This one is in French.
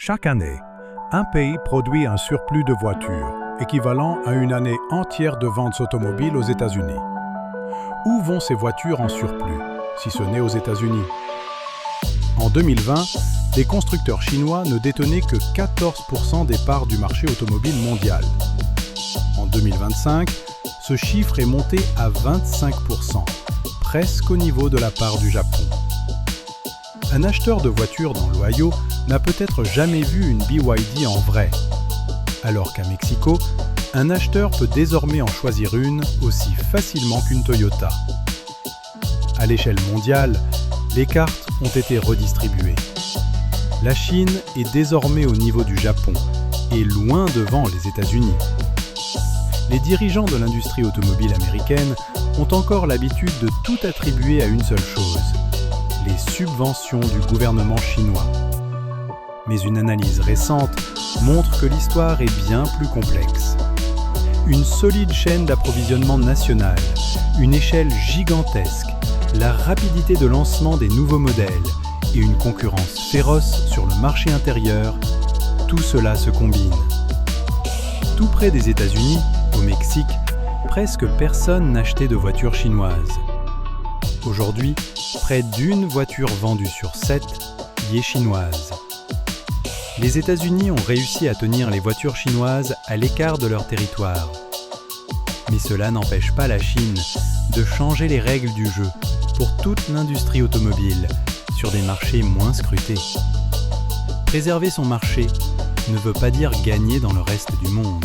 Chaque année, un pays produit un surplus de voitures, équivalent à une année entière de ventes automobiles aux États-Unis. Où vont ces voitures en surplus, si ce n'est aux États-Unis? En 2020, les constructeurs chinois ne détenaient que 14% des parts du marché automobile mondial. En 2025, ce chiffre est monté à 25%, presque au niveau de la part du Japon. Un acheteur de voitures dans l'Ohio n'a peut-être jamais vu une BYD en vrai, alors qu'à Mexico, un acheteur peut désormais en choisir une aussi facilement qu'une Toyota. À l'échelle mondiale, les cartes ont été redistribuées. La Chine est désormais au niveau du Japon et loin devant les États-Unis. Les dirigeants de l'industrie automobile américaine ont encore l'habitude de tout attribuer à une seule chose, les subventions du gouvernement chinois. Mais une analyse récente montre que l'histoire est bien plus complexe. Une solide chaîne d'approvisionnement nationale, une échelle gigantesque, la rapidité de lancement des nouveaux modèles et une concurrence féroce sur le marché intérieur, tout cela se combine. Tout près des États-Unis, au Mexique, presque personne n'achetait de voitures chinoises. Aujourd'hui, près d'une voiture vendue sur 7 y est chinoise. Les États-Unis ont réussi à tenir les voitures chinoises à l'écart de leur territoire. Mais cela n'empêche pas la Chine de changer les règles du jeu pour toute l'industrie automobile sur des marchés moins scrutés. Préserver son marché ne veut pas dire gagner dans le reste du monde.